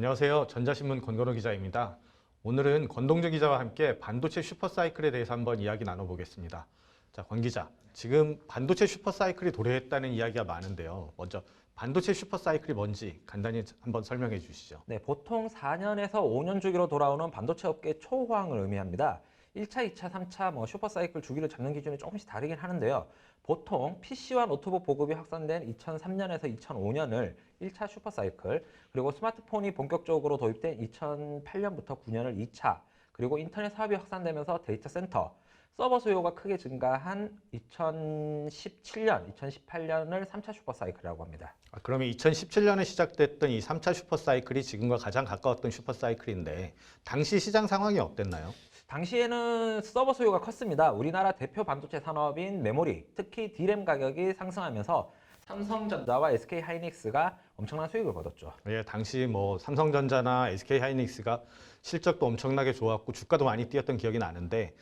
안녕하세요. 전자신문 권건호 기자입니다. 오늘은 권동주 기자와 함께 반도체 슈퍼사이클에 대해서 한번 이야기 나눠보겠습니다. 자, 권 기자, 지금 반도체 슈퍼사이클이 도래했다는 이야기가 많은데요. 먼저 반도체 슈퍼사이클이 뭔지 간단히 한번 설명해 주시죠. 네, 보통 4년에서 5년 주기로 돌아오는 반도체 업계 초호황을 의미합니다. 1차, 2차, 3차 슈퍼사이클 주기를 잡는 기준이 조금씩 다르긴 하는데요. 보통 PC와 노트북 보급이 확산된 2003년에서 2005년을 1차 슈퍼사이클, 그리고 스마트폰이 본격적으로 도입된 2008년부터 9년을 2차, 그리고 인터넷 사업이 확산되면서 데이터 센터, 서버 수요가 크게 증가한 2017년, 2018년을 3차 슈퍼사이클이라고 합니다. 그러면 2017년에 시작됐던 이 3차 슈퍼사이클이 지금과 가장 가까웠던 슈퍼사이클인데 당시 시장 상황이 어땠나요? 당시에는 서버 수요가 컸습니다. 우리나라 대표 반도체 산업인 메모리, 특히 D램 가격이 상승하면서 삼성전자와 SK하이닉스가 엄청난 수익을 거뒀죠. 예, 당시 삼성전자나 SK하이닉스가 실적도 엄청나게 좋았고 주가도 많이 뛰었던 기억이 나는데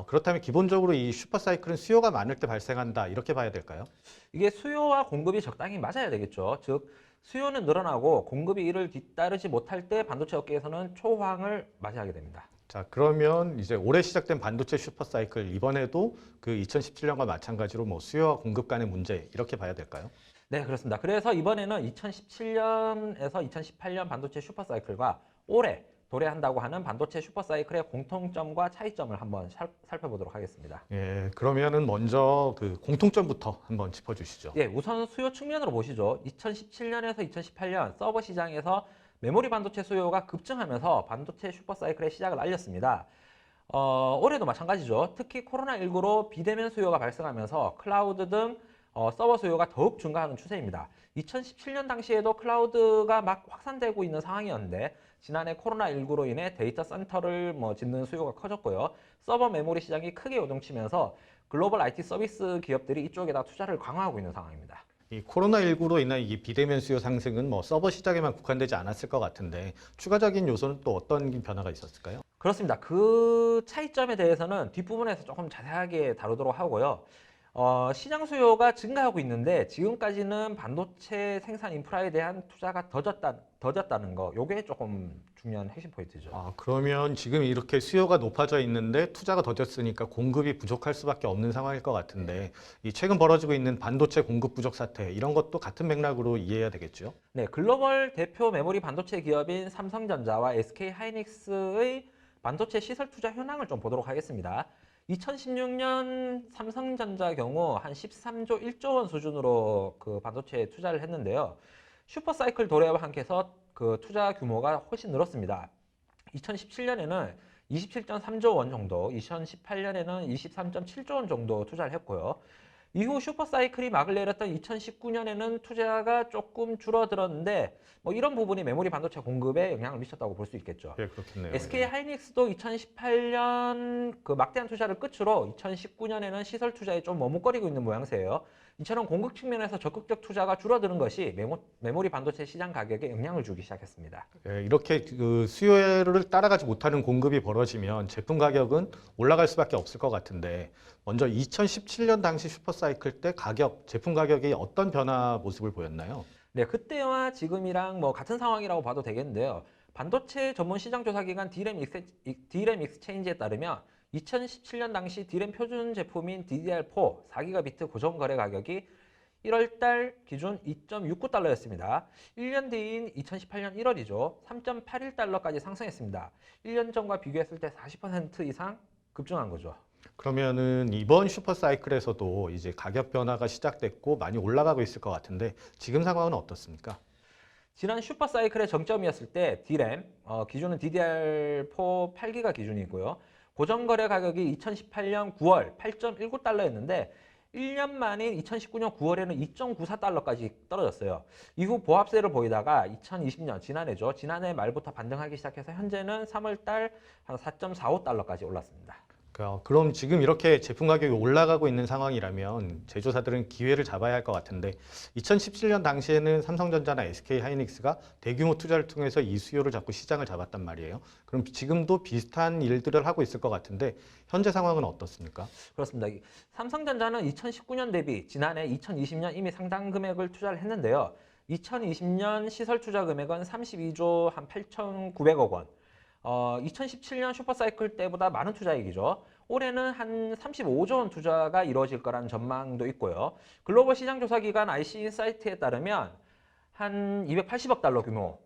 그렇다면 기본적으로 이 슈퍼사이클은 수요가 많을 때 발생한다 이렇게 봐야 될까요? 이게 수요와 공급이 적당히 맞아야 되겠죠. 즉 수요는 늘어나고 공급이 이를 뒤따르지 못할 때 반도체 업계에서는 초황을 맞이하게 됩니다. 자, 그러면 이제 올해 시작된 반도체 슈퍼사이클 이번에도 그 2017년과 마찬가지로 수요와 공급 간의 문제 이렇게 봐야 될까요? 네, 그렇습니다. 그래서 이번에는 2017년에서 2018년 반도체 슈퍼사이클과 올해 도래한다고 하는 반도체 슈퍼사이클의 공통점과 차이점을 한번 살펴보도록 하겠습니다. 예, 그러면은 먼저 그 공통점부터 한번 짚어주시죠. 예, 우선 수요 측면으로 보시죠. 2017년에서 2018년 서버 시장에서 메모리 반도체 수요가 급증하면서 반도체 슈퍼사이클의 시작을 알렸습니다. 올해도 마찬가지죠. 특히 코로나19로 비대면 수요가 발생하면서 클라우드 등 서버 수요가 더욱 증가하는 추세입니다. 2017년 당시에도 클라우드가 막 확산되고 있는 상황이었는데 지난해 코로나19로 인해 데이터 센터를 짓는 수요가 커졌고요. 서버 메모리 시장이 크게 요동치면서 글로벌 IT 서비스 기업들이 이쪽에다 투자를 강화하고 있는 상황입니다. 이 코로나19로 인한 이 비대면 수요 상승은 서버 시장에만 국한되지 않았을 것 같은데 추가적인 요소는 또 어떤 변화가 있었을까요? 그렇습니다. 그 차이점에 대해서는 뒷부분에서 조금 자세하게 다루도록 하고요. 시장 수요가 증가하고 있는데 지금까지는 반도체 생산 인프라에 대한 투자가 더뎠다는 거, 요게 조금 중요한 핵심 포인트죠. 그러면 지금 이렇게 수요가 높아져 있는데 투자가 더뎠으니까 공급이 부족할 수밖에 없는 상황일 것 같은데 이 최근 벌어지고 있는 반도체 공급 부족 사태 이런 것도 같은 맥락으로 이해해야 되겠죠? 네, 글로벌 대표 메모리 반도체 기업인 삼성전자와 SK하이닉스의 반도체 시설 투자 현황을 좀 보도록 하겠습니다. 2016년 삼성전자 경우 한 13조 1조 원 수준으로 그 반도체에 투자를 했는데요. 슈퍼사이클 도래와 함께해서 그 투자 규모가 훨씬 늘었습니다. 2017년에는 27.3조 원 정도, 2018년에는 23.7조 원 정도 투자를 했고요. 이후 슈퍼사이클이 막을 내렸던 2019년에는 투자가 조금 줄어들었는데 이런 부분이 메모리 반도체 공급에 영향을 미쳤다고 볼 수 있겠죠. 예, 그렇겠네요. SK하이닉스도 2018년 그 막대한 투자를 끝으로 2019년에는 시설 투자에 좀 머뭇거리고 있는 모양새예요. 이처럼 공급 측면에서 적극적 투자가 줄어드는 것이 메모리 반도체 시장 가격에 영향을 주기 시작했습니다. 예, 이렇게 그 수요를 따라가지 못하는 공급이 벌어지면 제품 가격은 올라갈 수밖에 없을 것 같은데 먼저 2017년 당시 슈퍼사이클 때 제품 가격이 어떤 변화 모습을 보였나요? 네, 그때와 지금이랑 같은 상황이라고 봐도 되겠는데요. 반도체 전문 시장조사기관 D램 익스체인지에 따르면 2017년 당시 D램 표준 제품인 DDR4 4기가비트 고정 거래 가격이 1월달 기준 2.69달러였습니다. 1년 뒤인 2018년 1월이죠. 3.81달러까지 상승했습니다. 1년 전과 비교했을 때 40% 이상 급증한 거죠. 그러면은 이번 슈퍼사이클에서도 이제 가격 변화가 시작됐고 많이 올라가고 있을 것 같은데 지금 상황은 어떻습니까? 지난 슈퍼사이클의 정점이었을 때 D램, 기준은 DDR4 8기가 기준이고요. 고정거래 가격이 2018년 9월 8.19달러였는데 1년 만인 2019년 9월에는 2.94달러까지 떨어졌어요. 이후 보합세를 보이다가 2020년 지난해죠. 지난해 말부터 반등하기 시작해서 현재는 3월달 한 4.45달러까지 올랐습니다. 그럼 지금 이렇게 제품 가격이 올라가고 있는 상황이라면 제조사들은 기회를 잡아야 할 것 같은데 2017년 당시에는 삼성전자나 SK하이닉스가 대규모 투자를 통해서 이 수요를 잡고 시장을 잡았단 말이에요. 그럼 지금도 비슷한 일들을 하고 있을 것 같은데 현재 상황은 어떻습니까? 그렇습니다. 삼성전자는 2019년 대비 지난해 2020년 이미 상당 금액을 투자를 했는데요. 2020년 시설 투자 금액은 32조 한 8,900억 원. 2017년 슈퍼사이클 때보다 많은 투자액이죠. 올해는 한 35조 원 투자가 이루어질 거라는 전망도 있고요. 글로벌 시장 조사 기관 IC 인사이트에 따르면 한 280억 달러 규모,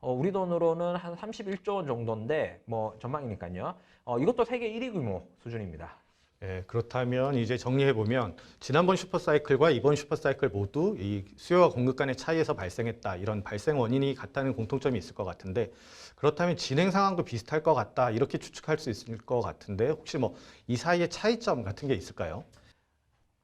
우리 돈으로는 한 31조 원 정도인데 뭐 전망이니까요. 이것도 세계 1위 규모 수준입니다. 예, 그렇다면 이제 정리해 보면 지난번 슈퍼사이클과 이번 슈퍼사이클 모두 이 수요와 공급 간의 차이에서 발생했다. 이런 발생 원인이 같다는 공통점이 있을 것 같은데 그렇다면 진행 상황도 비슷할 것 같다. 이렇게 추측할 수 있을 것 같은데 혹시 뭐 이 사이의 차이점 같은 게 있을까요?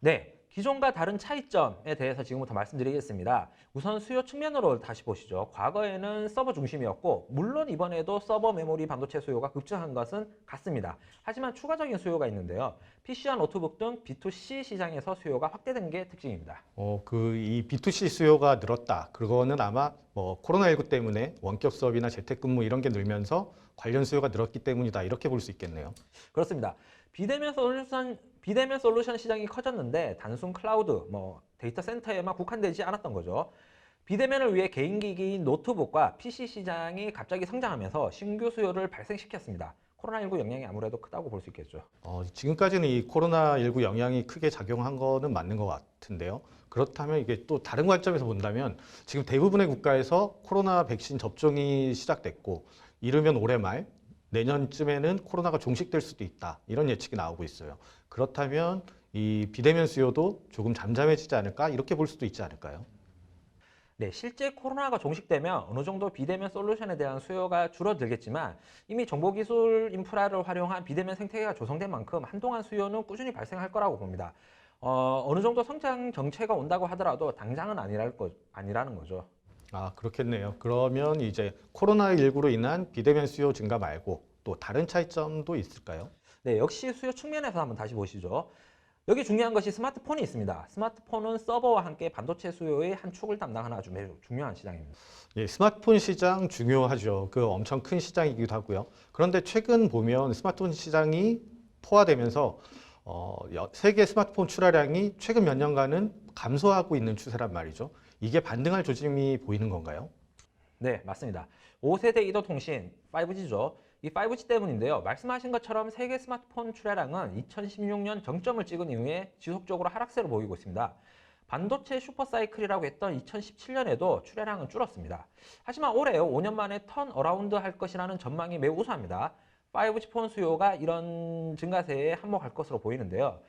네, 기존과 다른 차이점에 대해서 지금부터 말씀드리겠습니다. 우선 수요 측면으로 다시 보시죠. 과거에는 서버 중심이었고 물론 이번에도 서버 메모리 반도체 수요가 급증한 것은 같습니다. 하지만 추가적인 수요가 있는데요. PC와 노트북 등 B2C 시장에서 수요가 확대된 게 특징입니다. 이 B2C 수요가 늘었다. 그거는 아마 뭐 코로나19 때문에 원격 수업이나 재택근무 이런 게 늘면서 관련 수요가 늘었기 때문이다. 이렇게 볼 수 있겠네요. 그렇습니다. 비대면 솔루션 시장이 커졌는데 단순 클라우드, 데이터 센터에만 국한되지 않았던 거죠. 비대면을 위해 개인 기기인 노트북과 PC 시장이 갑자기 성장하면서 신규 수요를 발생시켰습니다. 코로나19 영향이 아무래도 크다고 볼 수 있겠죠. 지금까지는 이 코로나19 영향이 크게 작용한 거는 맞는 것 같은데요. 그렇다면 이게 또 다른 관점에서 본다면 지금 대부분의 국가에서 코로나 백신 접종이 시작됐고 이르면 올해 말 내년쯤에는 코로나가 종식될 수도 있다. 이런 예측이 나오고 있어요. 그렇다면 이 비대면 수요도 조금 잠잠해지지 않을까? 이렇게 볼 수도 있지 않을까요? 네, 실제 코로나가 종식되면 어느 정도 비대면 솔루션에 대한 수요가 줄어들겠지만 이미 정보기술 인프라를 활용한 비대면 생태계가 조성된 만큼 한동안 수요는 꾸준히 발생할 거라고 봅니다. 어느 정도 성장 정체가 온다고 하더라도 당장은 아니라는 거죠. 그렇겠네요. 그러면 이제 코로나19로 인한 비대면 수요 증가 말고 또 다른 차이점도 있을까요? 네, 역시 수요 측면에서 한번 다시 보시죠. 여기 중요한 것이 스마트폰이 있습니다. 스마트폰은 서버와 함께 반도체 수요의 한 축을 담당하는 아주 매우 중요한 시장입니다. 예, 스마트폰 시장 중요하죠. 그 엄청 큰 시장이기도 하고요. 그런데 최근 보면 스마트폰 시장이 포화되면서 세계 스마트폰 출하량이 최근 몇 년간은 감소하고 있는 추세란 말이죠. 이게 반등할 조짐이 보이는 건가요? 네, 맞습니다. 5세대 이동통신 5G죠. 이 5G 때문인데요. 말씀하신 것처럼 세계 스마트폰 출하량은 2016년 정점을 찍은 이후에 지속적으로 하락세를 보이고 있습니다. 반도체 슈퍼사이클이라고 했던 2017년에도 출하량은 줄었습니다. 하지만 올해 5년 만에 턴 어라운드 할 것이라는 전망이 매우 우수합니다. 5G 폰 수요가 이런 증가세에 한몫할 것으로 보이는데요.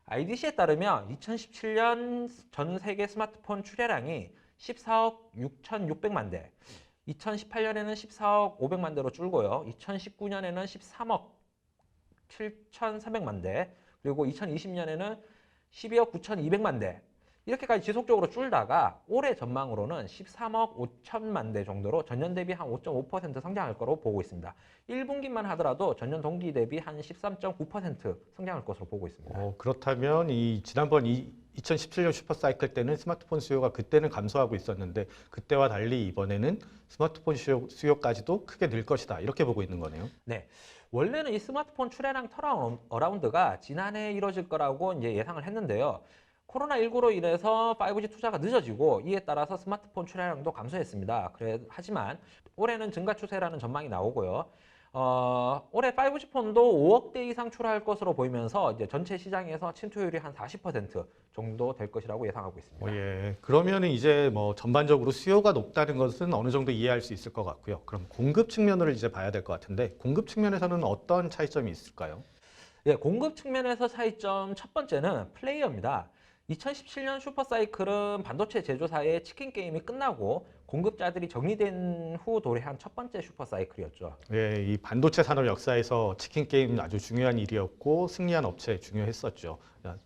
IDC에 따르면 2017년 전 세계 스마트폰 출하량이 14억 6,600만 대, 2018년에는 14억 500만 대로 줄고요. 2019년에는 13억 7,300만 대, 그리고 2020년에는 12억 9,200만 대. 이렇게까지 지속적으로 줄다가 올해 전망으로는 13억 5천만 대 정도로 전년 대비 한 5.5% 성장할 거로 보고 있습니다. 1분기만 하더라도 전년 동기 대비 한 13.9% 성장할 것으로 보고 있습니다. 그렇다면 지난번 2017년 슈퍼사이클 때는 스마트폰 수요가 그때는 감소하고 있었는데 그때와 달리 이번에는 스마트폰 수요까지도 크게 늘 것이다. 이렇게 보고 있는 거네요. 네. 원래는 이 스마트폰 출하량 턴어라운드가 지난해 이뤄질 거라고 이제 예상을 했는데요. 코로나19로 인해서 5G 투자가 늦어지고 이에 따라서 스마트폰 출하량도 감소했습니다. 하지만 올해는 증가 추세라는 전망이 나오고요. 올해 5G 폰도 5억 대 이상 출하할 것으로 보이면서 이제 전체 시장에서 침투율이 한 40% 정도 될 것이라고 예상하고 있습니다. 예. 그러면은 이제 뭐 전반적으로 수요가 높다는 것은 어느 정도 이해할 수 있을 것 같고요. 그럼 공급 측면을 이제 봐야 될 것 같은데 공급 측면에서는 어떤 차이점이 있을까요? 예, 공급 측면에서 차이점 첫 번째는 플레이어입니다. 2017년 슈퍼사이클은 반도체 제조사의 치킨 게임이 끝나고 공급자들이 정리된 후 도래한 첫 번째 슈퍼사이클이었죠. 예, 이 반도체 산업 역사에서 치킨 게임 아주 중요한 일이었고 승리한 업체 중요했었죠.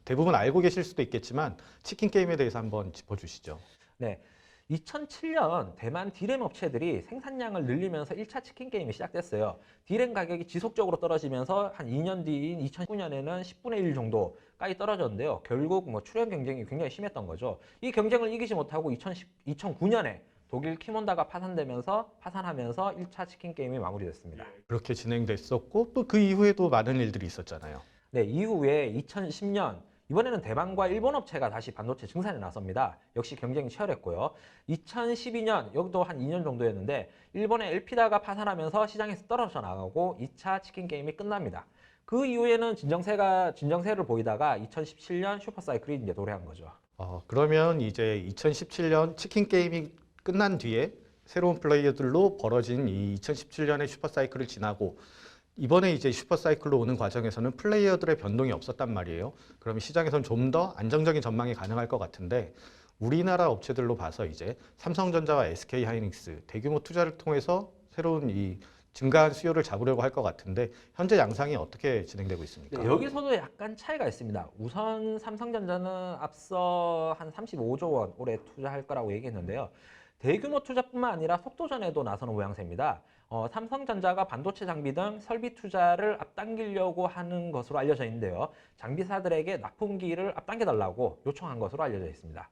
대부분 알고 계실 수도 있겠지만 치킨 게임에 대해서 한번 짚어주시죠. 네. 2007년 대만 디램 업체들이 생산량을 늘리면서 1차 치킨 게임이 시작됐어요. 디램 가격이 지속적으로 떨어지면서 한 2년 뒤인 2019년에는 10분의 1 정도까지 떨어졌는데요. 결국 출현 경쟁이 굉장히 심했던 거죠. 이 경쟁을 이기지 못하고 2009년에 독일 키몬다가 파산하면서 1차 치킨 게임이 마무리됐습니다. 그렇게 진행됐었고 또 그 이후에도 많은 일들이 있었잖아요. 네, 이후에 2010년 이번에는 대만과 일본 업체가 다시 반도체 증산에 나섭니다. 역시 경쟁이 치열했고요. 2012년, 여기도 한 2년 정도였는데 일본의 엘피다가 파산하면서 시장에서 떨어져 나가고 2차 치킨 게임이 끝납니다. 그 이후에는 진정세를 보이다가 2017년 슈퍼사이클이 이제 도래한 거죠. 그러면 이제 2017년 치킨 게임이 끝난 뒤에 새로운 플레이어들로 벌어진 이 2017년의 슈퍼사이클을 지나고 이번에 이제 슈퍼사이클로 오는 과정에서는 플레이어들의 변동이 없었단 말이에요. 그러면 시장에선 좀 더 안정적인 전망이 가능할 것 같은데 우리나라 업체들로 봐서 이제 삼성전자와 SK하이닉스 대규모 투자를 통해서 새로운 이 증가한 수요를 잡으려고 할 것 같은데 현재 양상이 어떻게 진행되고 있습니까? 네, 여기서도 약간 차이가 있습니다. 우선 삼성전자는 앞서 한 35조 원 올해 투자할 거라고 얘기했는데요. 대규모 투자뿐만 아니라 속도전에도 나서는 모양새입니다. 삼성전자가 반도체 장비 등 설비 투자를 앞당기려고 하는 것으로 알려져 있는데요. 장비사들에게 납품기를 앞당겨달라고 요청한 것으로 알려져 있습니다.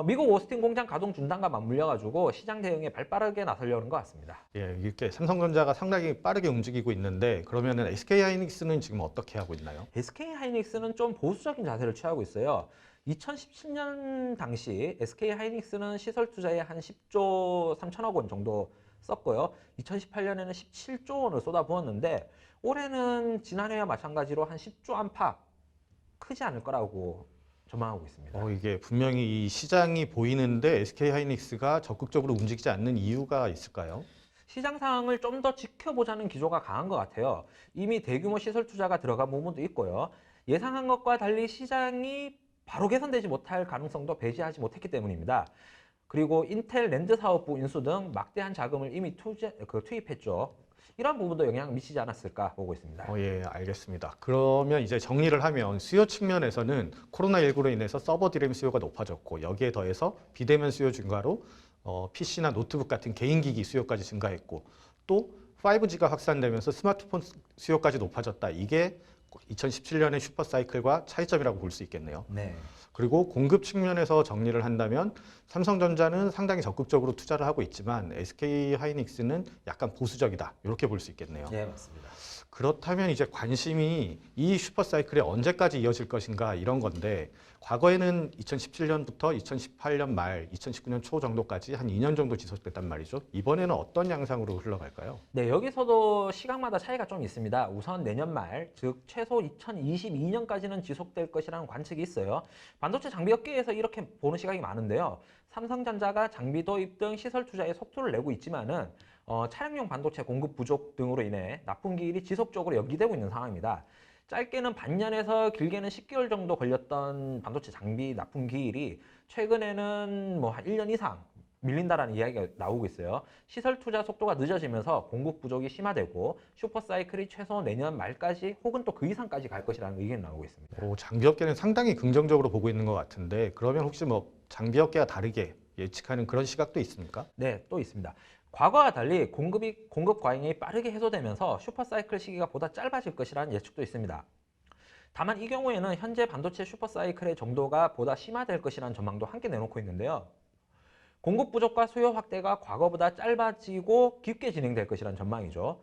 미국 오스틴 공장 가동 중단과 맞물려가지고 시장 대응에 발빠르게 나서려는 것 같습니다. 예, 이렇게 삼성전자가 상당히 빠르게 움직이고 있는데 그러면은 SK하이닉스는 지금 어떻게 하고 있나요? SK하이닉스는 좀 보수적인 자세를 취하고 있어요. 2017년 당시 SK하이닉스는 시설 투자에 한 10조 3천억 원 정도 썼고요. 2018년에는 17조 원을 쏟아부었는데 올해는 지난해와 마찬가지로 한 10조 안팎 크지 않을 거라고 전망하고 있습니다. 이게 분명히 이 시장이 보이는데 SK하이닉스가 적극적으로 움직이지 않는 이유가 있을까요? 시장 상황을 좀 더 지켜보자는 기조가 강한 것 같아요. 이미 대규모 시설 투자가 들어간 부분도 있고요. 예상한 것과 달리 시장이 바로 개선되지 못할 가능성도 배제하지 못했기 때문입니다. 그리고 인텔 랜드 사업부 인수 등 막대한 자금을 이미 투입했죠. 이런 부분도 영향을 미치지 않았을까 보고 있습니다. 예, 알겠습니다. 그러면 이제 정리를 하면 수요 측면에서는 코로나19로 인해서 서버 디램 수요가 높아졌고 여기에 더해서 비대면 수요 증가로 PC나 노트북 같은 개인 기기 수요까지 증가했고 또 5G가 확산되면서 스마트폰 수요까지 높아졌다. 이게 2017년의 슈퍼사이클과 차이점이라고 볼 수 있겠네요. 네. 그리고 공급 측면에서 정리를 한다면 삼성전자는 상당히 적극적으로 투자를 하고 있지만 SK하이닉스는 약간 보수적이다. 이렇게 볼 수 있겠네요. 네, 맞습니다. 그렇다면 이제 관심이 이 슈퍼사이클이 언제까지 이어질 것인가 이런 건데 과거에는 2017년부터 2018년 말, 2019년 초 정도까지 한 2년 정도 지속됐단 말이죠. 이번에는 어떤 양상으로 흘러갈까요? 네, 여기서도 시각마다 차이가 좀 있습니다. 우선 내년 말, 즉 최소 2022년까지는 지속될 것이라는 관측이 있어요. 반도체 장비 업계에서 이렇게 보는 시각이 많은데요. 삼성전자가 장비 도입 등 시설 투자에 속도를 내고 있지만은 차량용 반도체 공급 부족 등으로 인해 납품 기일이 지속적으로 연기되고 있는 상황입니다. 짧게는 반년에서 길게는 10개월 정도 걸렸던 반도체 장비 납품 기일이 최근에는 뭐 한 1년 이상 밀린다라는 이야기가 나오고 있어요. 시설 투자 속도가 늦어지면서 공급 부족이 심화되고 슈퍼사이클이 최소 내년 말까지 혹은 또 그 이상까지 갈 것이라는 의견이 나오고 있습니다. 장비업계는 상당히 긍정적으로 보고 있는 것 같은데 그러면 혹시 뭐 장비업계와 다르게 예측하는 그런 시각도 있습니까? 네, 또 있습니다. 과거와 달리 공급 과잉이 빠르게 해소되면서 슈퍼사이클 시기가 보다 짧아질 것이라는 예측도 있습니다. 다만 이 경우에는 현재 반도체 슈퍼사이클의 정도가 보다 심화될 것이라는 전망도 함께 내놓고 있는데요. 공급 부족과 수요 확대가 과거보다 짧아지고 깊게 진행될 것이라는 전망이죠.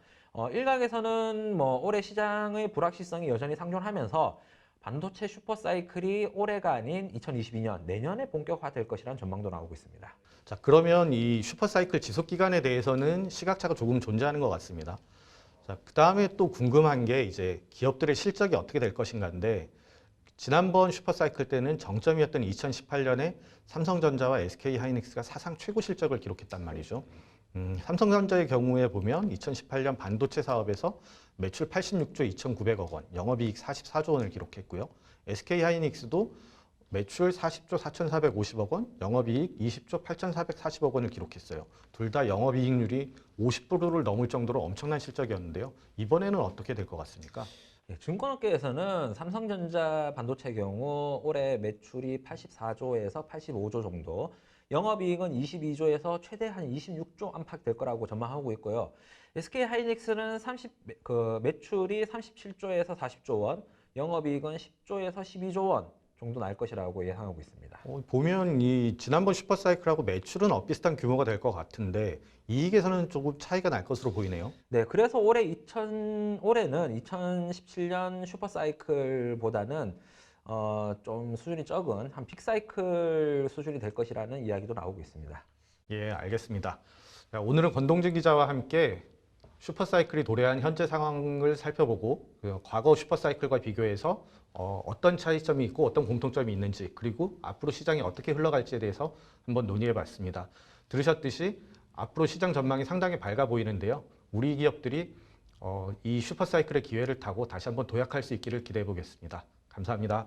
일각에서는 뭐 올해 시장의 불확실성이 여전히 상존하면서 반도체 슈퍼사이클이 올해가 아닌 2022년 내년에 본격화될 것이라는 전망도 나오고 있습니다. 자, 그러면 이 슈퍼사이클 지속 기간에 대해서는 시각차가 조금 존재하는 것 같습니다. 자, 그다음에 또 궁금한 게 이제 기업들의 실적이 어떻게 될 것인가인데 지난번 슈퍼사이클 때는 정점이었던 2018년에 삼성전자와 SK하이닉스가 사상 최고 실적을 기록했단 말이죠. 삼성전자의 경우에 보면 2018년 반도체 사업에서 매출 86조 2,900억 원, 영업이익 44조 원을 기록했고요. SK하이닉스도 매출 40조 4,450억 원, 영업이익 20조 8,440억 원을 기록했어요. 둘 다 영업이익률이 50%를 넘을 정도로 엄청난 실적이었는데요. 이번에는 어떻게 될 것 같습니까? 네, 증권업계에서는 삼성전자 반도체의 경우 올해 매출이 84조에서 85조 정도, 영업이익은 22조에서 최대 한 26조 안팎 될 거라고 전망하고 있고요. SK하이닉스는 매출이 37조에서 40조 원, 영업이익은 10조에서 12조 원 정도 날 것이라고 예상하고 있습니다. 보면 이 지난번 슈퍼사이클하고 매출은 비슷한 규모가 될 것 같은데 이익에서는 조금 차이가 날 것으로 보이네요. 네, 그래서 올해는 2017년 슈퍼사이클보다는 좀 수준이 적은 한 빅사이클 수준이 될 것이라는 이야기도 나오고 있습니다. 예, 알겠습니다. 자, 오늘은 권동진 기자와 함께 슈퍼사이클이 도래한 현재 상황을 살펴보고 과거 슈퍼사이클과 비교해서 어떤 차이점이 있고 어떤 공통점이 있는지, 그리고 앞으로 시장이 어떻게 흘러갈지에 대해서 한번 논의해 봤습니다. 들으셨듯이 앞으로 시장 전망이 상당히 밝아 보이는데요. 우리 기업들이 이 슈퍼사이클의 기회를 타고 다시 한번 도약할 수 있기를 기대해 보겠습니다. 감사합니다.